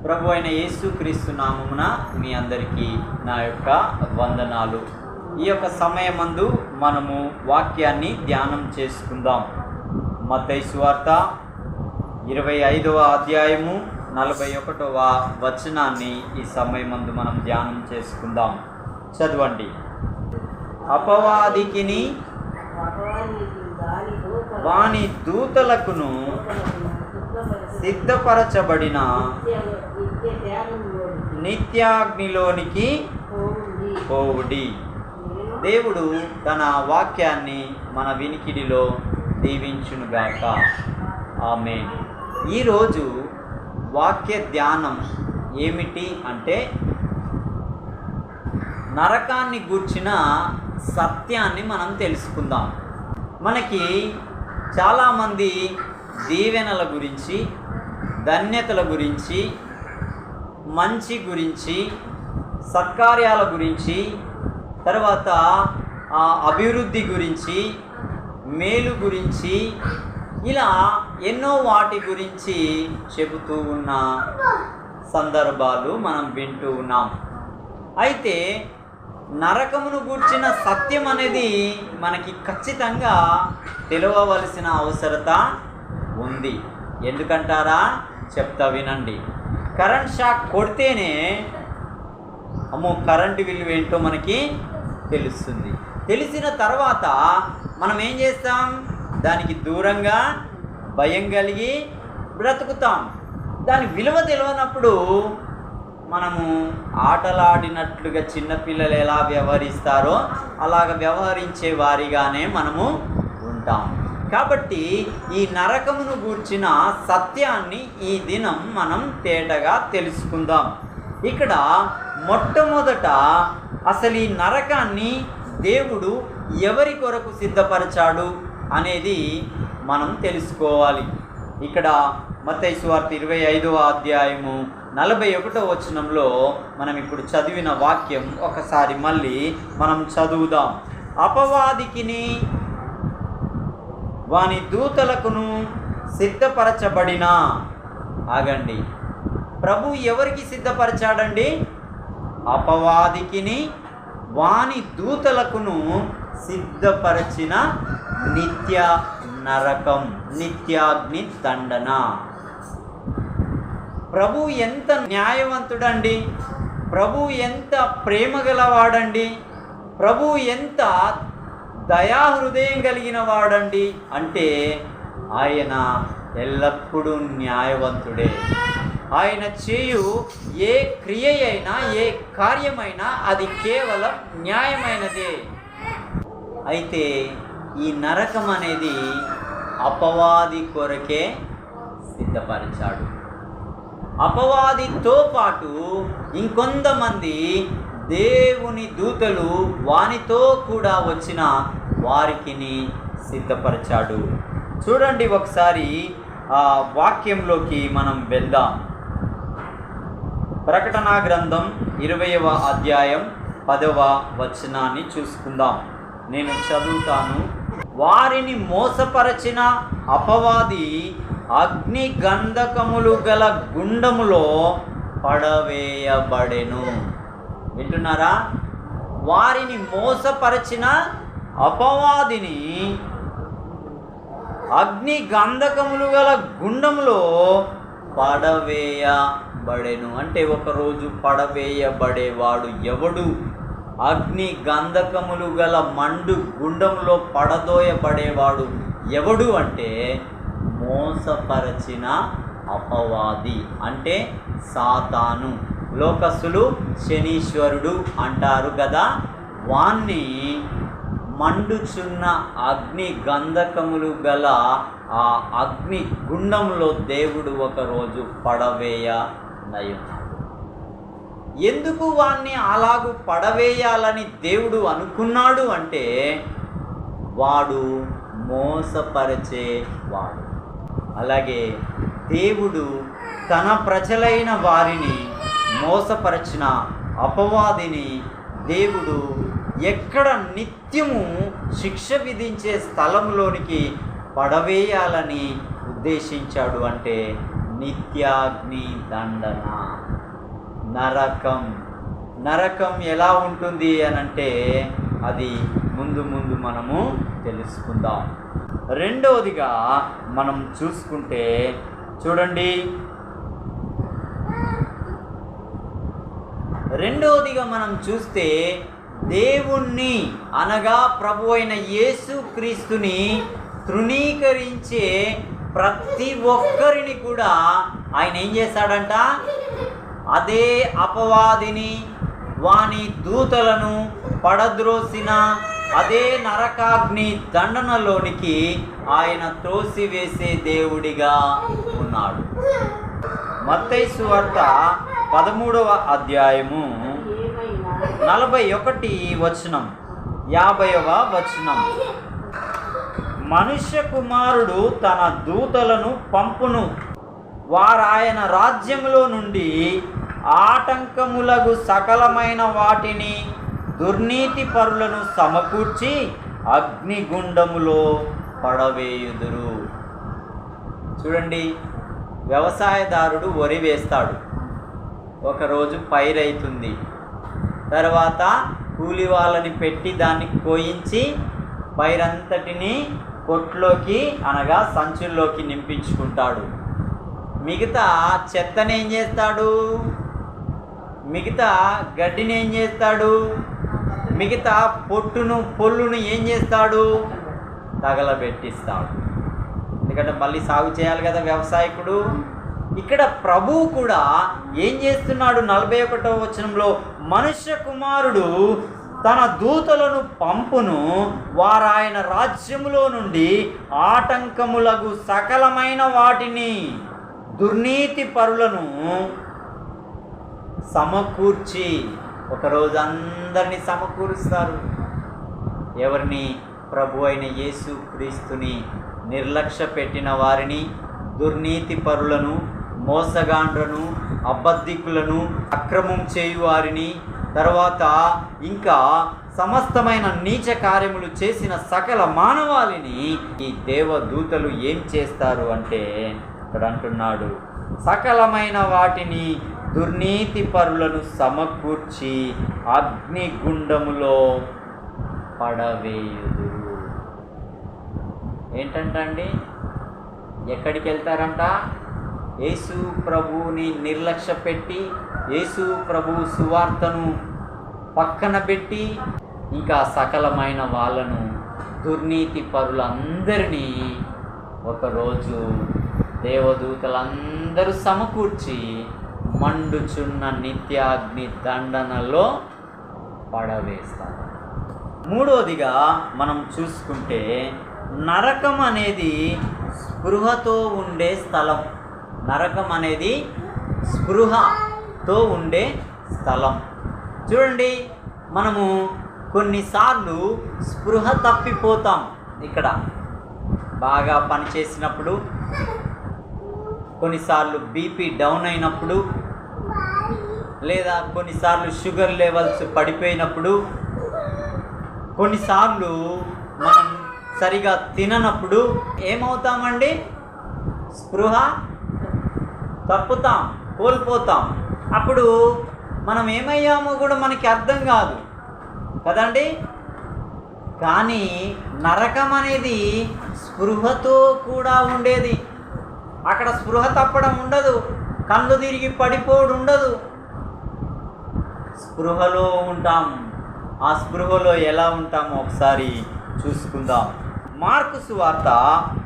ప్రభు అయిన యేసుక్రీస్తు నామమున మీ అందరికీ నా యొక్క వందనాలు. ఈ యొక్క సమయమందు మనము వాక్యాన్ని ధ్యానం చేసుకుందాం. మత్తయి సువార్త 25వ అధ్యాయము 41వ వచనాన్ని ఈ సమయమందు మనం ధ్యానం చేసుకుందాం. చదవండి. అపవాదికిని వాని దూతలకును సిద్ధపరచబడిన నిత్యాగ్నిలోనికి పోవుడి. దేవుడు తన వాక్యాన్ని మన వినికిడిలో దీవించునుగాక. ఆమేన్. ఈరోజు వాక్య ధ్యానం ఏమిటి అంటే నరకాన్ని గూర్చిన సత్యాన్ని మనం తెలుసుకుందాం. మనకి చాలామంది దీవెనల గురించి, ధన్యతల గురించి, మంచి గురించి, సత్కార్యాల గురించి, తర్వాత అభివృద్ధి గురించి, మేలు గురించి, ఇలా ఎన్నో వాటి గురించి చెబుతూ ఉన్న సందర్భాలు మనం వింటూ ఉన్నాం. అయితే నరకమును గూర్చిన సత్యం అనేది మనకి ఖచ్చితంగా తెలియవలసిన అవసరత ఉంది. ఎందుకంటారా? చెప్తా వినండి. కరెంట్ షాక్ కొడితేనే కరెంటు విలువ ఏంటో మనకి తెలుస్తుంది. తెలిసిన తర్వాత మనం ఏం చేస్తాం? దానికి దూరంగా భయం కలిగి బ్రతుకుతాం. దాని విలువ తెలియనప్పుడు మనము ఆటలాడినట్లుగా చిన్నపిల్లలు ఎలా వ్యవహరిస్తారో అలాగ వ్యవహరించే వారిగానే మనము ఉంటాం. కాబట్టి ఈ నరకమును గూర్చిన సత్యాన్ని ఈ దినం మనం తేటగా తెలుసుకుందాం. ఇక్కడ మొట్టమొదట అసలు ఈ నరకాన్ని దేవుడు ఎవరి కొరకు సిద్ధపరిచాడు అనేది మనం తెలుసుకోవాలి. ఇక్కడ మత్తయి సువార్త 25వ అధ్యాయము 41వ వచనంలో మనం ఇప్పుడు చదివిన వాక్యం ఒకసారి మళ్ళీ మనం చదువుదాం. అపవాదికిని వాని దూతలకును సిద్ధపరచబడిన. ఆగండి. ప్రభు ఎవరికి సిద్ధపరచాడండి? అపవాదికిని వాని దూతలకును సిద్ధపరచిన నిత్య నరకం, నిత్యాగ్ని దండన. ప్రభు ఎంత న్యాయవంతుడండి! ప్రభు ఎంత ప్రేమ గలవాడండి! ప్రభు ఎంత దయాహృదయం కలిగిన వాడండి! అంటే ఆయన ఎల్లప్పుడూ న్యాయవంతుడే. ఆయన చేయు ఏ క్రియ అయినా, ఏ కార్యమైనా అది కేవలం న్యాయమైనదే. అయితే ఈ నరకం అనేది అపవాది కొరకే సిద్ధపరిచాడు. అపవాదితో పాటు ఇంకొంతమంది దేవుని దూతలు వానితో కూడా వచ్చిన వారికిని సిద్ధపరిచాడు. చూడండి, ఒకసారి ఆ వాక్యంలోకి మనం వెళ్దాం. ప్రకటన గ్రంథం 20వ అధ్యాయం 10వ వచనాన్ని చూసుకుందాం. నేను చదువుతాను. వారిని మోసపరచిన అపవాది అగ్ని గంధకములు గల గుండములో పడవేయబడెను. వింటున్నారా? వారిని మోసపరచిన అపవాదిని అగ్ని గంధకములు గల గుండములో పడవేయబడెను. అంటే ఒకరోజు పడవేయబడేవాడు ఎవడు? అగ్ని గంధకములు గల మండు గుండంలో పడదోయబడేవాడు ఎవడు అంటే మోసపరచిన అపవాది, అంటే సాతాను. లోకస్తులు శనీశ్వరుడు అంటారు కదా, వాణ్ణి మండుచున్న అగ్ని గంధకములు గల ఆ అగ్ని గుండంలో దేవుడు ఒకరోజు పడవేయనయున్నాడు. ఎందుకు వాణ్ణి అలాగూ పడవేయాలని దేవుడు అనుకున్నాడు అంటే వాడు మోసపరిచేవాడు. అలాగే దేవుడు తన ప్రజలైన వారిని మోసపరిచిన అపవాదిని దేవుడు ఎక్కడ నిత్యము శిక్ష విధించే స్థలంలోనికి పడవేయాలని ఉద్దేశించాడు అంటే నిత్యాగ్ని దండన. నరకం ఎలా ఉంటుంది అనంటే అది ముందు మనము తెలుసుకుందాం. రెండవదిగా మనం చూసుకుంటే చూడండి, మనం చూస్తే దేవుణ్ణి అనగా ప్రభు అయిన యేసుక్రీస్తుని తృణీకరించే ప్రతి ఒక్కరిని కూడా ఆయన ఏం చేశాడంట? అదే అపవాదిని, వాని దూతలను పడద్రోసిన అదే నరకాగ్ని దండనలోనికి ఆయన త్రోసివేసే దేవుడిగా ఉన్నాడు. మత్తయి సువార్త 13వ అధ్యాయము 41 వచనం 50వ వచనం. మనుష్య కుమారుడు తన దూతలను పంపును, వారాయన రాజ్యములో నుండి ఆటంకములగు సకలమైన వాటిని దుర్నీతి పరులను సమకూర్చి అగ్నిగుండములో పడవేయుదురు. చూడండి, వ్యవసాయదారుడు వరి వేస్తాడు, ఒకరోజు పైరైతుంది, తర్వాత కూలి వాళ్ళని పెట్టి దాన్ని కోయించి పైరంతటిని కొట్లోకి అనగా సంచుల్లోకి నింపించుకుంటాడు. మిగతా చెత్తని ఏం చేస్తాడు? మిగతా గడ్డిని ఏం చేస్తాడు? మిగతా పొల్లును ఏం చేస్తాడు? తగలబెట్టిస్తాడు. ఎందుకంటే మళ్ళీ సాగు చేయాలి కదా వ్యవసాయకుడు. ఇక్కడ ప్రభువు కూడా ఏం చేస్తున్నాడు? 41వ వచనంలో మనుష్య కుమారుడు తన దూతలను పంపును, వారాయన రాజ్యములో నుండి ఆటంకములగు సకలమైన వాటిని దుర్నీతి పరులను సమకూర్చి, ఒకరోజు అందరినీ సమకూరుస్తారు. ఎవరిని? ప్రభు అయిన యేసు క్రీస్తుని నిర్లక్ష్య పెట్టిన వారిని, దుర్నీతి పరులను, మోసగాండ్రను, అబద్ధికులను, అక్రమం చేయువారిని, తర్వాత ఇంకా సమస్తమైన నీచ కార్యములు చేసిన సకల మానవాళిని ఈ దేవదూతలు ఏం చేస్తారు అంటే ఇక్కడ అంటున్నాడు, సకలమైన వాటిని దుర్నీతి పరులను సమకూర్చి అగ్నిగుండములో పడవేయుదురు. ఏంటంటండి? ఎక్కడికి వెళ్తారంట? యేసు ప్రభువుని నిర్లక్ష్య పెట్టి, యేసు ప్రభు సువార్తను పక్కన పెట్టి, ఇంకా సకలమైన వాళ్ళను, దుర్నీతి పరులందరినీ ఒకరోజు దేవదూతలందరూ సమకూర్చి మండుచున్న నిత్యాగ్ని దండనలో పడవేస్తారు. మూడవదిగా మనం చూసుకుంటే నరకం అనేది స్పృహతో ఉండే స్థలం. నరకం అనేది స్పృహతో ఉండే స్థలం. చూడండి, మనము కొన్నిసార్లు స్పృహ తప్పిపోతాం. ఇక్కడ బాగా పనిచేసినప్పుడు, కొన్నిసార్లు బీపీ డౌన్ అయినప్పుడు, లేదా కొన్నిసార్లు షుగర్ లెవెల్స్ పడిపోయినప్పుడు, కొన్నిసార్లు మనం సరిగా తిననప్పుడు ఏమవుతామండి? స్పృహ తప్పుతాం, కోల్పోతాం. అప్పుడు మనం ఏమయ్యామో కూడా మనకి అర్థం కాదు కదండి. కానీ నరకం అనేది స్పృహతో కూడా ఉండేది. అక్కడ స్పృహ తప్పడం ఉండదు, కళ్ళు తిరిగి పడిపోవడం ఉండదు, స్పృహలో ఉంటాం. ఆ స్పృహలో ఎలా ఉంటామో ఒకసారి చూసుకుందాం. మార్కు సువార్త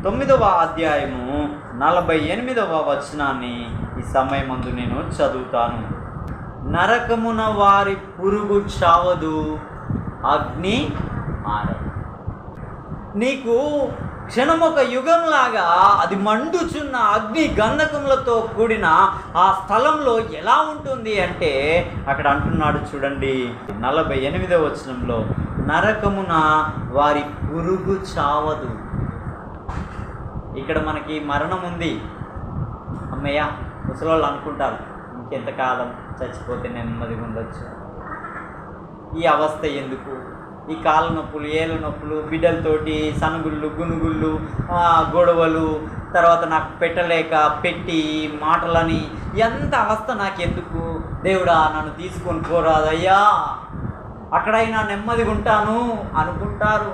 9వ అధ్యాయము 48వ వచనాన్ని ఈ సమయమందు నేను చదువుతాను. నరకమున వారి పురుగు చావదు, అగ్ని ఆరదు. నీకు క్షణమొక యుగంలాగా అది మండుచున్న అగ్ని గంధకములతో కూడిన ఆ స్థలంలో ఎలా ఉంటుంది అంటే అక్కడ అంటున్నాడు చూడండి 48వ వచనంలో, నరకమున వారి పురుగు చావదు. ఇక్కడ మనకి మరణం ఉంది. అమ్మయ్య, ముసలోళ్ళు అనుకుంటారు ఇంకెంతకాలం చచ్చిపోతే నెమ్మదిగా ఉండొచ్చు, ఈ అవస్థ ఎందుకు, ఈ కాళ్ళ నొప్పులు, ఏళ్ళ నొప్పులు, బిడ్డలతోటి సనుగుళ్ళు, గునుగుళ్ళు, గొడవలు, తర్వాత నాకు పెట్టలేక పెట్టి మాటలని, ఎంత అవస్థ నాకెందుకు దేవుడా, నన్ను తీసుకొని పోరాదయ్యా, అక్కడైనా నెమ్మదిగా ఉంటాను అనుకుంటారు.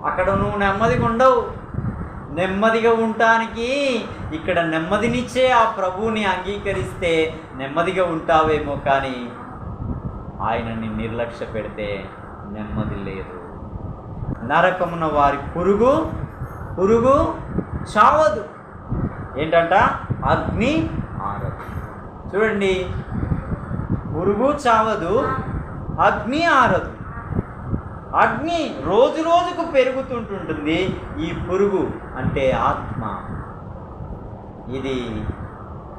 అక్కడ నువ్వు నెమ్మదిగా ఉండవు. నెమ్మదిగా ఉండటానికి ఇక్కడ నెమ్మదినిచ్చే ఆ ప్రభువుని అంగీకరిస్తే నెమ్మదిగా ఉంటావేమో, కానీ ఆయనని నిర్లక్ష్య పెడితే నెమ్మది లేదు. నరకమున వారి పురుగు చావదు. ఏంటంట? అగ్ని ఆరదు. చూడండి, పురుగు చావదు, అగ్ని ఆరదు. అగ్ని రోజు రోజుకు పెరుగుతుంటుంది. ఈ పురుగు అంటే ఆత్మ, ఇది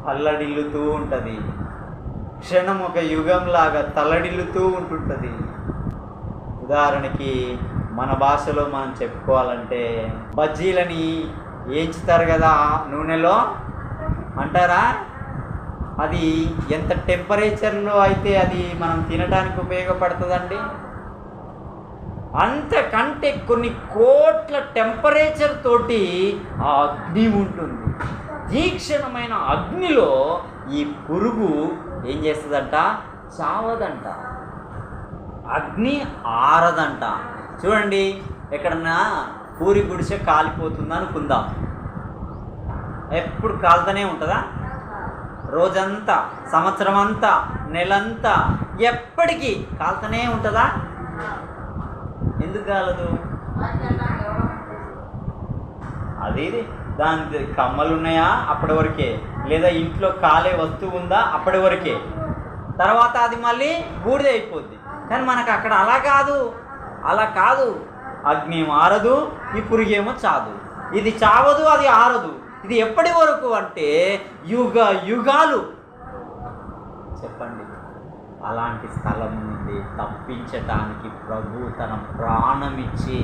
తల్లడిల్లుతూ ఉంటుంది. క్షణం ఒక యుగంలాగా తల్లడిల్లుతూ ఉంటుంటుంది. ఉదాహరణకి మన భాషలో మనం చెప్పుకోవాలంటే, బజ్జీలని వేయించుతారు కదా నూనెలో అంటారా, అది ఎంత టెంపరేచర్లో అయితే అది మనం తినడానికి ఉపయోగపడుతుందండి. అంతకంటే కొన్ని కోట్ల టెంపరేచర్ తోటి ఆ అగ్ని ఉంటుంది. తీక్షణమైన అగ్నిలో ఈ పురుగు ఏం చేస్తుందంట? చావదంట. అగ్ని ఆరదంట. చూడండి, ఎక్కడన్నా పూరి గుడిసె కాలిపోతుంది అనుకుందాం, ఎప్పుడు కాలుతూనే ఉంటుందా? రోజంతా, సంవత్సరం అంతా, నెలంతా, ఎప్పటికీ కాలుతూనే ఉంటుందా? ఎందుకు కాలదు? అది దాని కమ్మలు ఉన్నాయా అప్పటి వరకే, లేదా ఇంట్లో కాలే వస్తువు ఉందా అప్పటి వరకే, తర్వాత అది మళ్ళీ బూడిద అయిపోద్ది. కానీ మనకు అక్కడ అలా కాదు. అగ్ని ఆరదు, ఈ పురుగేమో చాదు. ఇది చావదు, అది ఆరదు. ఇది ఎప్పటి వరకు అంటే యుగాలు. చెప్పండి, అలాంటి స్థలం నుండి తప్పించటానికి ప్రభు తన ప్రాణం ఇచ్చి,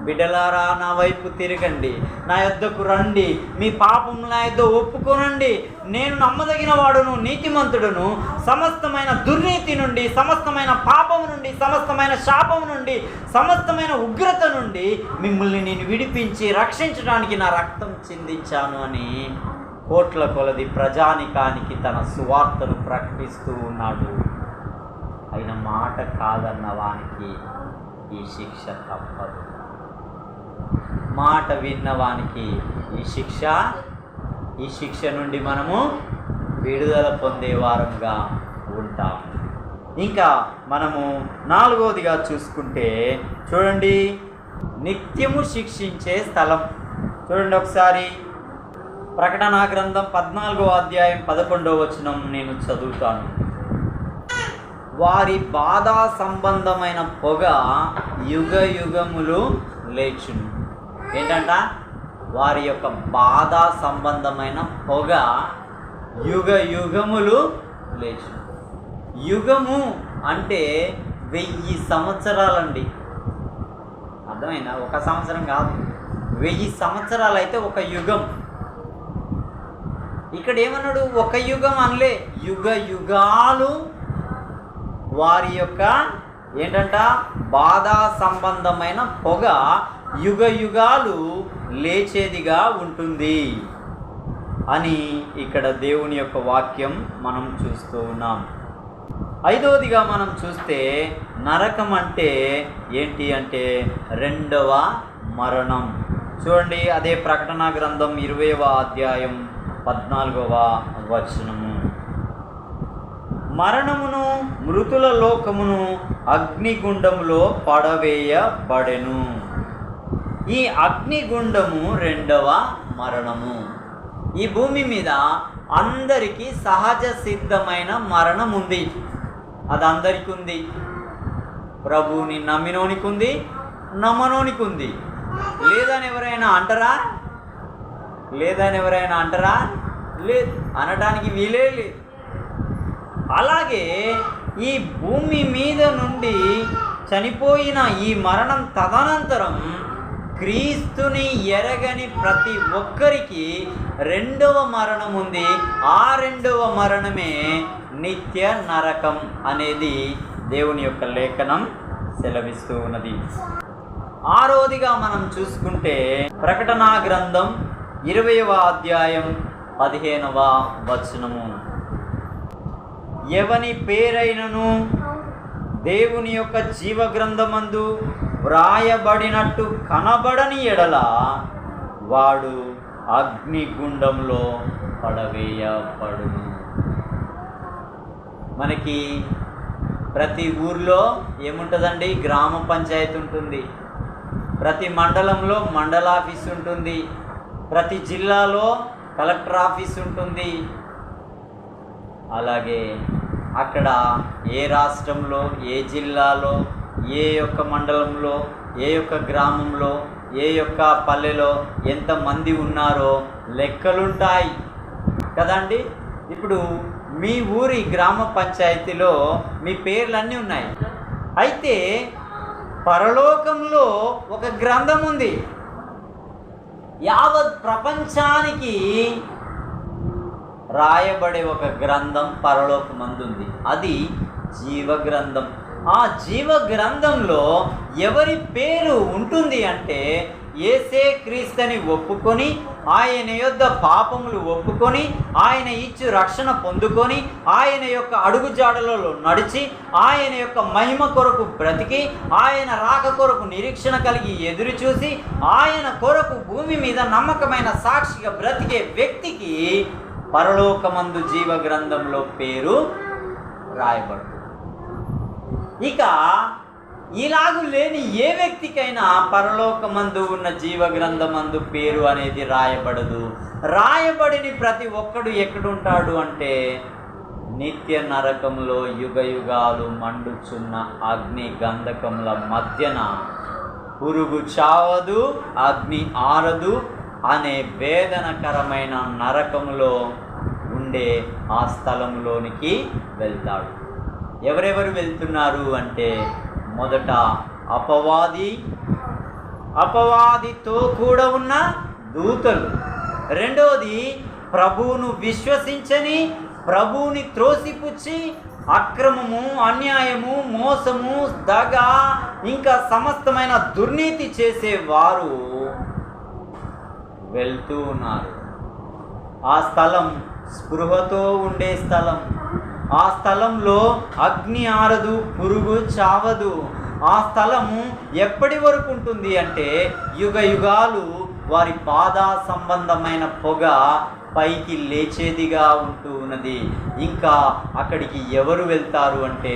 బిడ్డలారా నా వైపు తిరగండి, నా యొద్దకు రండి, మీ పాపం నా యొద్ద ఒప్పుకోనండి, నేను నమ్మదగిన వాడును, నీతిమంతుడును, సమస్తమైన దుర్నీతి నుండి, సమస్తమైన పాపము నుండి, సమస్తమైన శాపము నుండి, సమస్తమైన ఉగ్రత నుండి మిమ్మల్ని నేను విడిపించి రక్షించడానికి నా రక్తం చిందించాను అని కోట్ల కొలది ప్రజానికానికి తన సువార్తను ప్రకటిస్తూ ఉన్నాడు. అయిన మాట కాదన్న వానికి ఈ శిక్ష తప్పదు. మాట విన్నవానికి ఈ శిక్ష నుండి మనము విడుదల పొందే వారంగా ఉంటాం. ఇంకా మనము 4వదిగా చూసుకుంటే, చూడండి, నిత్యము శిక్షించే స్థలం. చూడండి ఒకసారి, ప్రకటనా గ్రంథం 14వ అధ్యాయం 11వ వచనం నేను చదువుతాను. వారి బాధ సంబంధమైన పొగ యుగ యుగములు లేచును. ఏంటంట? వారి యొక్క బాధ సంబంధమైన పొగ యుగ యుగములు లేచును. యుగము అంటే 1000 సంవత్సరాలండి. అర్థమైందా? ఒక సంవత్సరం కాదు, 1000 సంవత్సరాలు అయితే ఒక యుగం. ఇక్కడ ఏమన్నాడు? ఒక యుగం అనలే, యుగాలు వారి యొక్క ఏంటంట? బాధ సంబంధమైన పొగ యుగాలు లేచేదిగా ఉంటుంది అని ఇక్కడ దేవుని యొక్క వాక్యం మనం చూస్తూ ఉన్నాం. 5వదిగా మనం చూస్తే, నరకం అంటే ఏంటి అంటే రెండవ మరణం. చూడండి, అదే ప్రకటనా గ్రంథం 20వ అధ్యాయం 14వ వచనము. మరణమును మృతుల లోకమును అగ్నిగుండములో పడవేయబడెను. ఈ అగ్నిగుండము రెండవ మరణము. ఈ భూమి మీద అందరికీ సహజ సిద్ధమైన మరణం ఉంది. అది అందరికీ ఉంది. ప్రభువుని నమ్మినోనికి ఉంది, నమ్మనోనికి ఉంది. లేదని ఎవరైనా అంటారా? లేదు, అనటానికి వీలే లేదు. అలాగే ఈ భూమి మీద నుండి చనిపోయిన ఈ మరణం తదనంతరం క్రీస్తుని ఎరగని ప్రతి ఒక్కరికి రెండవ మరణం ఉంది. ఆ రెండవ మరణమే నిత్య నరకం అనేది దేవుని యొక్క లేఖనం సెలవిస్తూ ఉన్నది. ఆరోదిగా మనం చూసుకుంటే ప్రకటనా గ్రంథం 20వ అధ్యాయం 15వ వచనము, ఎవని పేరైనను దేవుని యొక్క జీవ గ్రంథమందు వ్రాయబడినట్టు కనబడని ఎడల వాడు అగ్నిగుండంలో పడవేయబడును. మనకి ప్రతి ఊర్లో ఏముంటుందండి? గ్రామ పంచాయతీ ఉంటుంది. ప్రతి మండలంలో మండల ఆఫీస్ ఉంటుంది. ప్రతి జిల్లాలో కలెక్టర్ ఆఫీస్ ఉంటుంది. అలాగే అక్కడ ఏ రాష్ట్రంలో, ఏ జిల్లాలో, ఏ యొక్క మండలంలో, ఏ యొక్క గ్రామంలో, ఏ యొక్క పల్లెలో ఎంతమంది ఉన్నారో లెక్కలుంటాయి కదండి. ఇప్పుడు మీ ఊరి గ్రామ పంచాయతీలో మీ పేర్లన్నీ ఉన్నాయి. అయితే పరలోకంలో ఒక గ్రంథం ఉంది. యావత్ ప్రపంచానికి రాయబడే ఒక గ్రంథం పరలోకమందుంది. అది జీవ గ్రంథం. ఆ జీవ గ్రంథంలో ఎవరి పేరు ఉంటుంది అంటే, యేసే క్రీస్తుని ఒప్పుకొని, ఆయన యొద్ద పాపములు ఒప్పుకొని, ఆయన ఇచ్చు రక్షణ పొందుకొని, ఆయన యొక్క అడుగుజాడలలో నడిచి, ఆయన యొక్క మహిమ కొరకు బ్రతికి, ఆయన రాక కొరకు నిరీక్షణ కలిగి ఎదురు చూసి, ఆయన కొరకు భూమి మీద నమ్మకమైన సాక్షిగా బ్రతికే వ్యక్తికి పరలోకమందు జీవ గ్రంథంలో పేరు రాయబడుతుంది. ఇక ఇలాగు లేని ఏ వ్యక్తికైనా పరలోకమందు ఉన్న జీవ గ్రంథమందు పేరు అనేది రాయబడదు. రాయబడిని ప్రతి ఒక్కడు ఎక్కడుంటాడు అంటే, నిత్య నరకంలో యుగ యుగాలు మండుచున్న అగ్ని గంధకముల మధ్యన పురుగు చావదు, అగ్ని ఆరదు అనే వేదనకరమైన నరకములో ఉండే ఆ స్థలంలోనికి వెళ్తాడు. ఎవరెవరు వెళ్తున్నారు అంటే, మొదట అపవాదితో కూడా ఉన్న దూతలు, రెండవది ప్రభువును విశ్వసించని, ప్రభువుని త్రోసిపుచ్చి అక్రమము, అన్యాయము, మోసము, దగ ఇంకా సమస్తమైన దుర్నీతి చేసేవారు వెళ్తూ ఉన్నారు. ఆ స్థలం స్పృహతో ఉండే స్థలం. ఆ స్థలంలో అగ్ని ఆరదు, పురుగు చావదు. ఆ స్థలము ఎప్పటి వరకు ఉంటుంది అంటే, యుగ యుగాలు వారి పాద సంబంధమైన పొగ పైకి లేచేదిగా ఉంటూ ఉన్నది. ఇంకా అక్కడికి ఎవరు వెళ్తారు అంటే,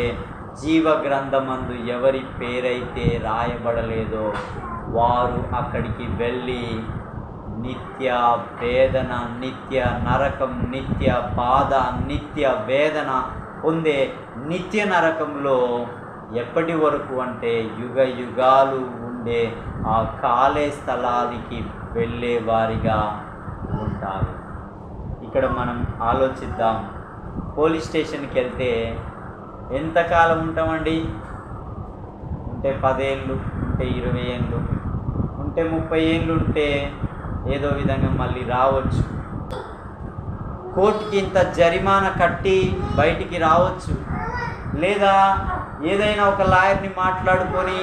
జీవ గ్రంథమందు ఎవరి పేరైతే రాయబడలేదో వారు అక్కడికి వెళ్ళి నిత్య వేదన, నిత్య నరకం, నిత్య బాధ, నిత్య వేదన పొందే నిత్య నరకంలో ఎప్పటి వరకు అంటే యుగ యుగాలు ఉండే ఆ కాలే స్థలానికి వెళ్ళే వారిగా ఉంటారు. ఇక్కడ మనం ఆలోచిద్దాం. పోలీస్ స్టేషన్కి వెళ్తే ఎంతకాలం ఉంటామండి? ఉంటే 10 ఏళ్ళు, ఉంటే 20 ఏళ్ళు, ఉంటే 30 ఏళ్ళు ఉంటే ఏదో విధంగా మళ్ళీ రావచ్చు. కోర్టుకి ఇంత జరిమానా కట్టి బయటికి రావచ్చు. లేదా ఏదైనా ఒక లాయర్ని మాట్లాడుకొని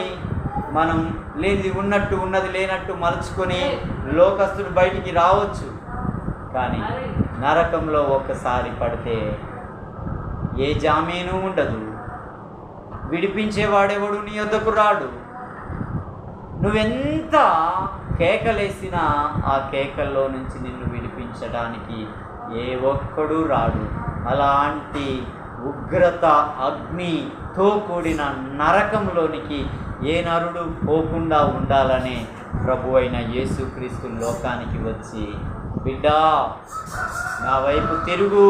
మనం లేనిది ఉన్నట్టు, ఉన్నది లేనట్టు మలుచుకొని లోకస్తుడు బయటికి రావచ్చు. కానీ నరకంలో ఒక్కసారి పడితే ఏ జామీను ఉండదు. విడిపించేవాడెవడు నీ వద్దకు రాడు. నువ్వెంత కేకలేసినా ఆ కేకల్లో నుంచి నిన్ను విడిపించడానికి ఏ ఒక్కడు రాడు. అలాంటి ఉగ్రత అగ్నితో కూడిన నరకంలోనికి ఏ నరుడు పోకుండా ఉండాలనే ప్రభు అయిన యేసుక్రీస్తు లోకానికి వచ్చి, బిడ్డా నా వైపు తిరుగు,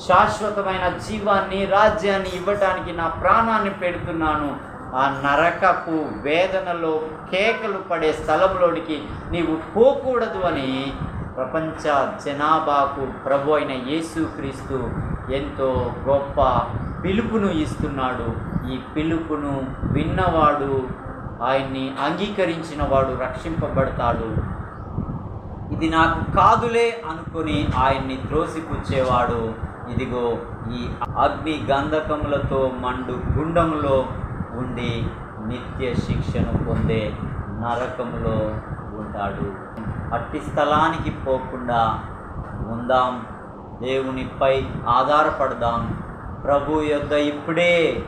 శాశ్వతమైన జీవాన్ని, రాజ్యాన్ని ఇవ్వటానికి నా ప్రాణాన్ని పెడుతున్నాను, ఆ నరకపు వేదనలో కేకలు పడే స్థలంలోనికి నీవు పోకూడదు అని ప్రపంచ జనాభాకు ప్రభు అయిన యేసుక్రీస్తు ఎంతో గొప్ప పిలుపును ఇస్తున్నాడు. ఈ పిలుపును విన్నవాడు, ఆయన్ని అంగీకరించిన వాడు రక్షింపబడతాడు. ఇది నాకు కాదులే అనుకొని ఆయన్ని త్రోసిపుచ్చేవాడు ఇదిగో ఈ అగ్ని గంధకములతో మండు గుండంలో ఉండి నిత్య శిక్షను పొందే నరకంలో ఉంటాడు. అట్టి స్థలానికి పోకుండా ఉందాం, దేవునిపై ఆధారపడదాం. ప్రభు యొద్ద ఇప్పుడే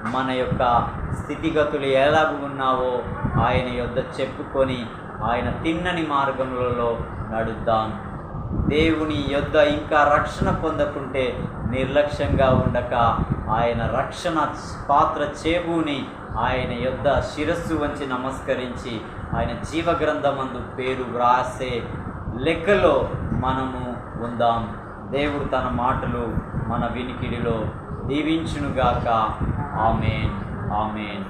మన యొక్క స్థితిగతులు ఎలాగ ఉన్నావో ఆయన యొద్ద చెప్పుకొని ఆయన తిన్నని మార్గములలో నడుద్దాం. దేవుని యొద్ద ఇంకా రక్షణ పొందకుంటే నిర్లక్ష్యంగా ఉండక ఆయన రక్షణ పాత్ర చేబూని ఆయన యొద్ద శిరస్సు వంచి నమస్కరించి ఆయన జీవగ్రంథమందు పేరు వ్రాసే లెక్కలో మనము ఉందాం. దేవుడు తన మాటలు మన వినికిడిలో దీవించునుగాక. ఆమేన్, ఆమేన్.